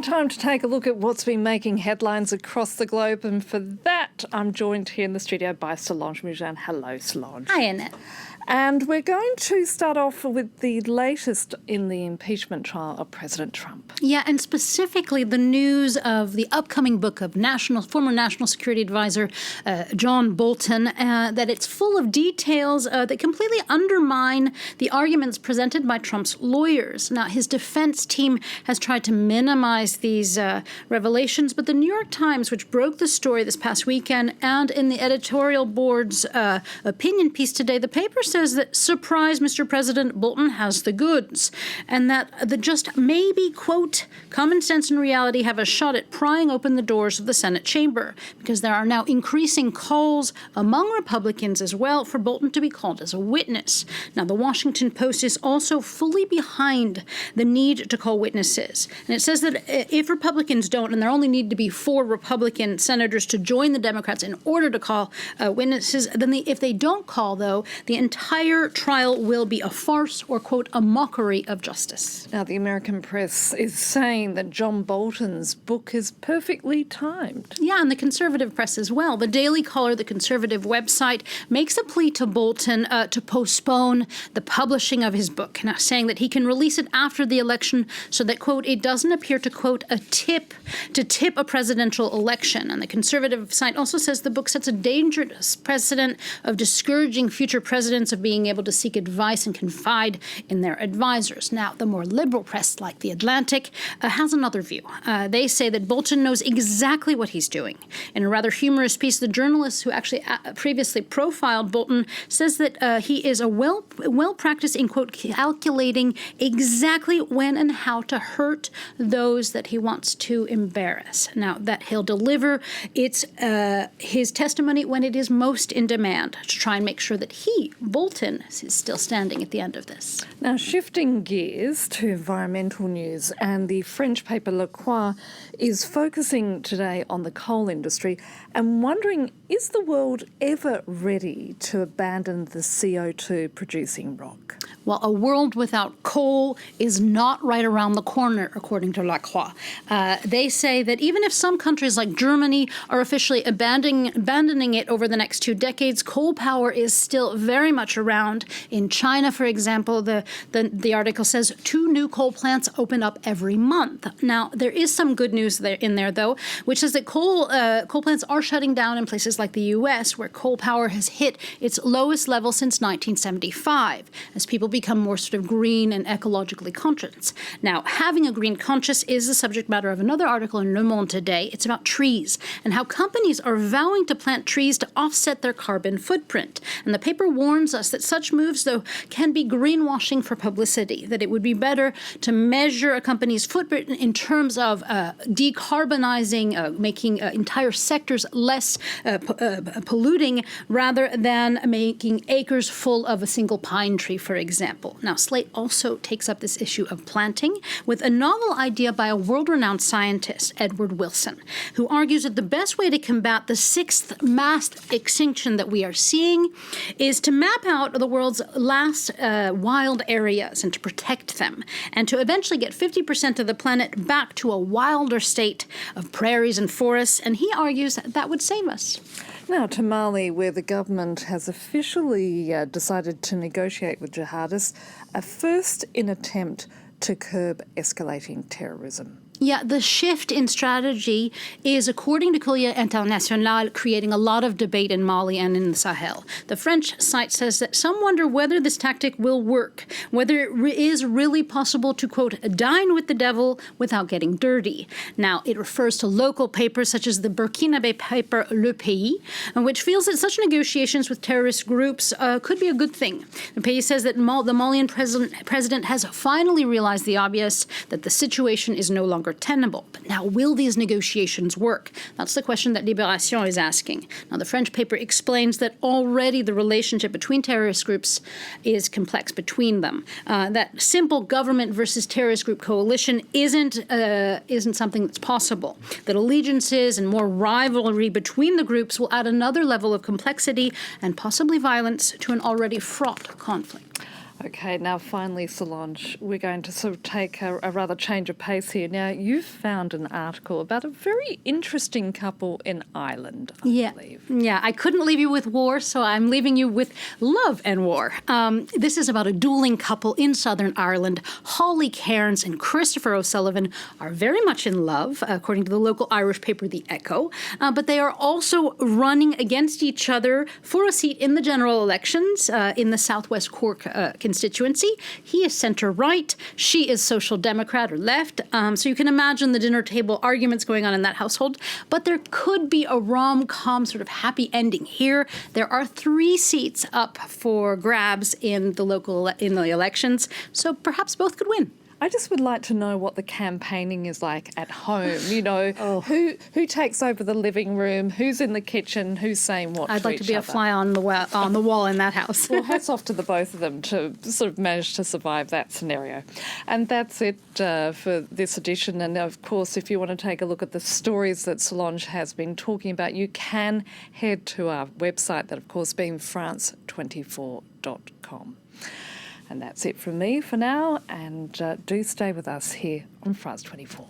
Now time to take a look at what's been making headlines across the globe, and for that I'm joined here in the studio by Solange Moujane. Hello, Solange. Hi, Annette. And we're going to start off with the latest in the impeachment trial of President Trump. Yeah, and specifically the news of the upcoming book of former National Security Advisor John Bolton, that it's full of details that completely undermine the arguments presented by Trump's lawyers. Now, his defense team has tried to minimize these revelations, but the New York Times, which broke the story this past weekend, and in the editorial board's opinion piece today, the paper says that, surprise, Mr. President, Bolton has the goods, and that the just maybe, quote, common sense and reality have a shot at prying open the doors of the Senate chamber, because there are now increasing calls among Republicans as well for Bolton to be called as a witness. Now, the Washington Post is also fully behind the need to call witnesses, and it says that if Republicans don't, and there only need to be 4 Republican senators to join the Democrats in order to call witnesses, then if they don't call, though, the entire trial will be a farce or, quote, a mockery of justice. Now, the American press is saying that John Bolton's book is perfectly timed. Yeah, and the conservative press as well. The Daily Caller, the conservative website, makes a plea to Bolton to postpone the publishing of his book, now saying that he can release it after the election so that, quote, it doesn't appear to, quote, tip a presidential election. And the conservative site also says the book sets a dangerous precedent of discouraging future presidents of being able to seek advice and confide in their advisors. Now, the more liberal press, like The Atlantic, has another view. They say that Bolton knows exactly what he's doing. In a rather humorous piece, the journalist who actually previously profiled Bolton says that he is a well-practiced in, quote, calculating exactly when and how to hurt those that he wants to embarrass. Now, that he'll deliver his testimony when it is most in demand to try and make sure that he, Bolton, is still standing at the end of this. Now, shifting gears to environmental news, and the French paper Le Croix is focusing today on the coal industry and wondering, is the world ever ready to abandon the CO2 producing rock? Well, a world without coal is not right around the corner, according to La Croix. They say that even if some countries like Germany are officially abandoning it over the next 2 decades, coal power is still very much around. In China, for example, the article says 2 new coal plants open up every month. Now, there is some good news in there, though, which is that coal plants are shutting down in places like the U.S., where coal power has hit its lowest level since 1975, as people become more sort of green and ecologically conscious. Now, having a green conscience is the subject matter of another article in Le Monde today. It's about trees and how companies are vowing to plant trees to offset their carbon footprint. And the paper warns us that such moves, though, can be greenwashing for publicity, that it would be better to measure a company's footprint in terms of decarbonizing, making entire sectors less polluting, rather than making acres full of a single pine tree, for example. Now, Slate also takes up this issue of planting with a novel idea by a world-renowned scientist, Edward Wilson, who argues that the best way to combat the 6th mass extinction that we are seeing is to map out the world's last wild areas and to protect them, and to eventually get 50% of the planet back to a wilder state of prairies and forests, and he argues that would save us. Now to Mali, where the government has officially decided to negotiate with jihadists, a first in attempt to curb escalating terrorism. Yeah, the shift in strategy is, according to Courrier International, creating a lot of debate in Mali and in the Sahel. The French site says that some wonder whether this tactic will work, whether it is really possible to, quote, dine with the devil without getting dirty. Now, it refers to local papers such as the Burkinabe paper Le Pays, which feels that such negotiations with terrorist groups could be a good thing. The Pays says that the Malian president has finally realized the obvious, that the situation is no longer tenable. But now, will these negotiations work? That's the question that Libération is asking. Now, the French paper explains that already the relationship between terrorist groups is complex between them. That simple government versus terrorist group coalition isn't something that's possible. That allegiances and more rivalry between the groups will add another level of complexity and possibly violence to an already fraught conflict. Okay, now finally, Solange, we're going to sort of take a rather change of pace here. Now, you've found an article about a very interesting couple in Ireland, I believe. Yeah, I couldn't leave you with war, so I'm leaving you with love and war. This is about a dueling couple in Southern Ireland. Holly Cairns and Christopher O'Sullivan are very much in love, according to the local Irish paper, The Echo, but they are also running against each other for a seat in the general elections in the Southwest Cork constituency. He is centre-right. She is social democrat or left. So you can imagine the dinner table arguments going on in that household. But there could be a rom-com sort of happy ending here. There are 3 seats up for grabs in the elections. So perhaps both could win. I just would like to know what the campaigning is like at home. You know, who takes over the living room, who's in the kitchen, who's saying what to each other. I'd like to be a fly on the wall in that house. Well, hats off to the both of them to sort of manage to survive that scenario. And that's it for this edition. And of course, if you want to take a look at the stories that Solange has been talking about, you can head to our website, that of course being france24.com. And that's it from me for now, and do stay with us here on France 24.